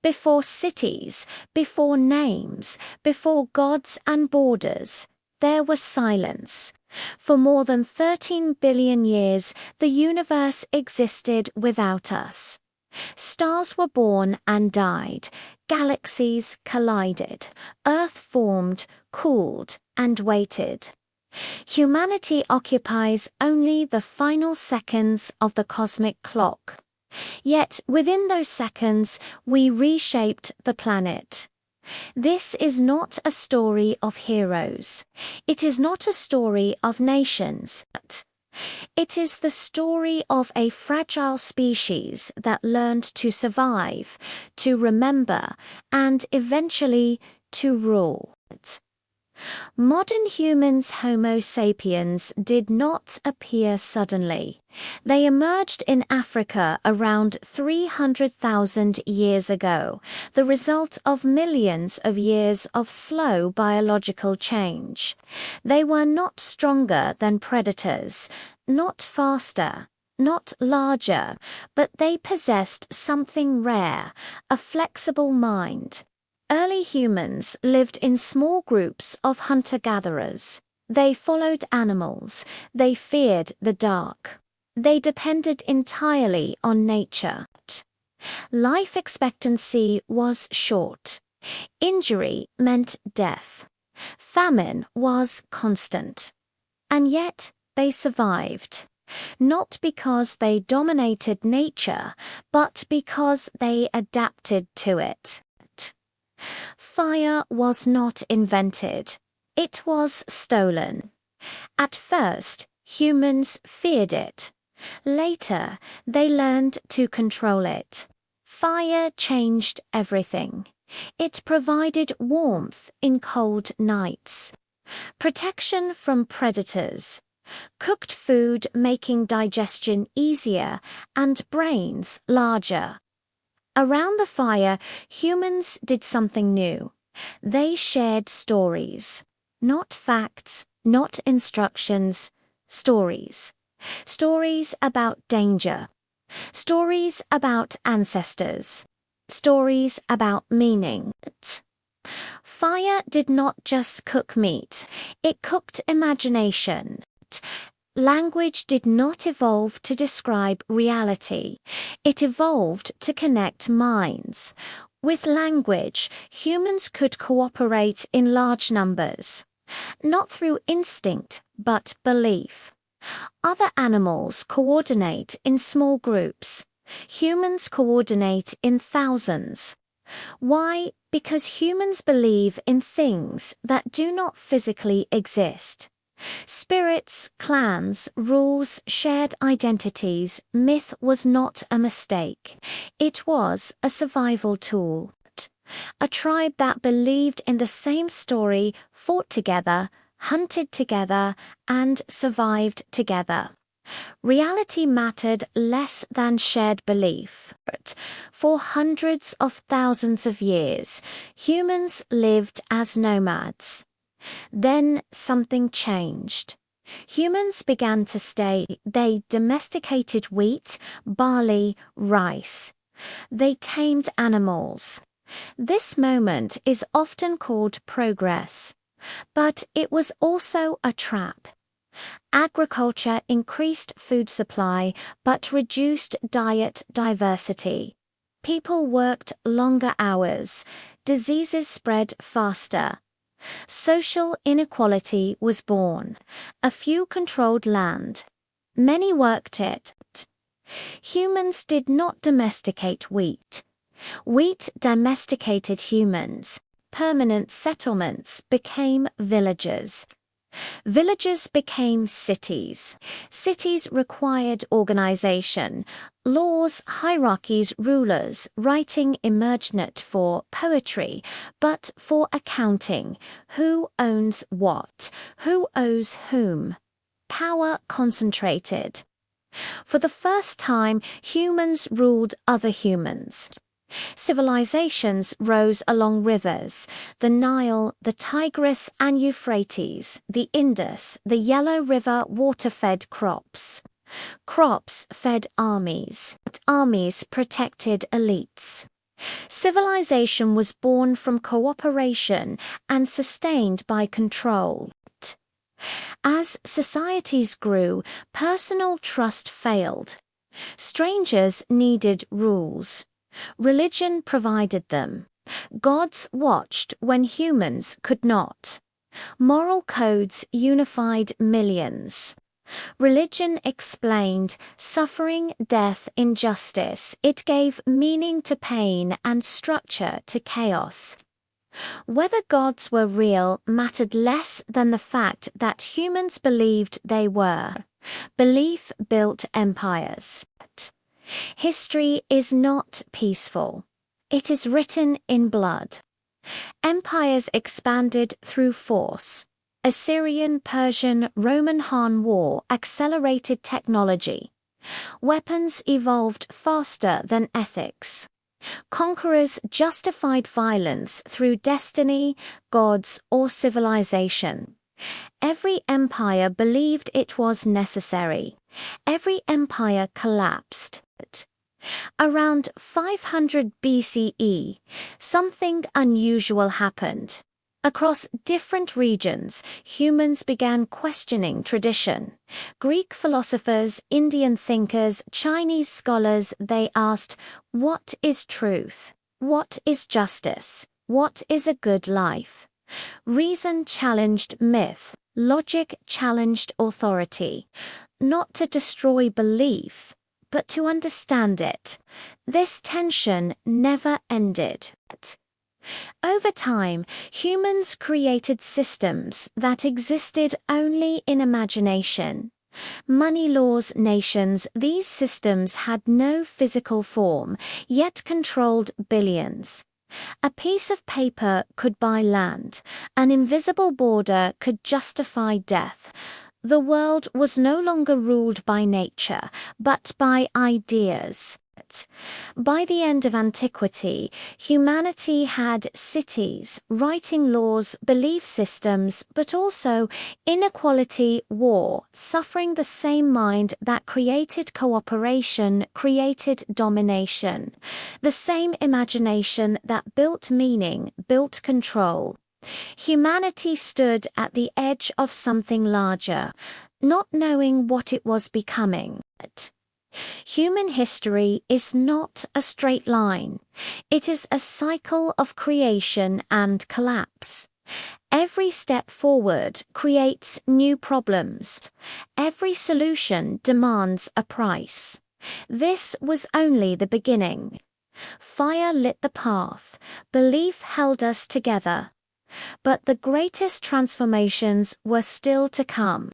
Before cities, before names, before gods and borders, there was silence. For more than 13 billion years, the universe existed without us. Stars were born and died, galaxies collided, Earth formed, cooled, and waited. Humanity occupies only the final seconds of the cosmic clock. Yet within those seconds, we reshaped the planet. This is not a story of heroes. It is not a story of nations. It is the story of a fragile species that learned to survive, to remember, and eventually to rule. Modern humans, Homo sapiens, did not appear suddenly. They emerged in Africa around 300,000 years ago, the result of millions of years of slow biological change. They were not stronger than predators, not faster, not larger, but they possessed something rare, a flexible mind. Early humans lived in small groups of hunter-gatherers. They followed animals. They feared the dark. They depended entirely on nature. Life expectancy was short. Injury meant death. Famine was constant. And yet they survived. Not because they dominated nature, but because they adapted to it. Fire was not invented. It was stolen. At first, humans feared it. Later, they learned to control it. Fire changed everything. It provided warmth in cold nights, protection from predators, cooked food making digestion easier, and brains larger. Around the fire, humans did something new. They shared stories. Not facts, not instructions, stories. Stories about danger. Stories about ancestors. Stories about meaning. Fire did not just cook meat, it cooked imagination. Language did not evolve to describe reality. It evolved to connect minds. With language, humans could cooperate in large numbers, not through instinct, but belief. Other animals coordinate in small groups. Humans coordinate in thousands. Why? Because humans believe in things that do not physically exist. Spirits, clans, rules, shared identities, myth was not a mistake. It was a survival tool. A tribe that believed in the same story fought together, hunted together, and survived together. Reality mattered less than shared belief. For hundreds of thousands of years, humans lived as nomads. Then something changed. Humans began to stay. They domesticated wheat, barley, rice. They tamed animals. This moment is often called progress, but it was also a trap. Agriculture increased food supply but reduced diet diversity. People worked longer hours. Diseases spread faster. Social inequality was born. A few controlled land. Many worked it. Humans did not domesticate wheat. Wheat domesticated humans. Permanent settlements became villages. Villages became cities. Cities required organization, laws, hierarchies, rulers, writing emerged not for poetry, but for accounting. Who owns what? Who owes whom? Power concentrated. For the first time, humans ruled other humans. Civilizations rose along rivers, the Nile, the Tigris and Euphrates, the Indus, the Yellow River water-fed crops. Crops fed armies. Armies protected elites. Civilization was born from cooperation and sustained by control. As societies grew, personal trust failed. Strangers needed rules. Religion provided them. Gods watched when humans could not. Moral codes unified millions. Religion explained suffering, death, injustice. It gave meaning to pain and structure to chaos. Whether gods were real mattered less than the fact that humans believed they were. Belief built empires. History is not peaceful. It is written in blood. Empires expanded through force. Assyrian, Persian, Roman Han War accelerated technology. Weapons evolved faster than ethics. Conquerors justified violence through destiny, gods, or civilization. Every empire believed it was necessary. Every empire collapsed. Around 500 BCE, something unusual happened. Across different regions, humans began questioning tradition. Greek philosophers, Indian thinkers, Chinese scholars, they asked, what is truth? What is justice? What is a good life? Reason challenged myth. Logic challenged authority. Not to destroy belief, but to understand it. This tension never ended. Over time, humans created systems that existed only in imagination. Money laws, nations, these systems had no physical form, yet controlled billions. A piece of paper could buy land. An invisible border could justify death. The world was no longer ruled by nature, but by ideas. By the end of antiquity, humanity had cities, writing laws, belief systems, but also inequality, war, suffering. The same mind that created cooperation created domination. The same imagination that built meaning, built control. Humanity stood at the edge of something larger, not knowing what it was becoming. Human history is not a straight line. It is a cycle of creation and collapse. Every step forward creates new problems. Every solution demands a price. This was only the beginning. Fire lit the path. Belief held us together. But the greatest transformations were still to come.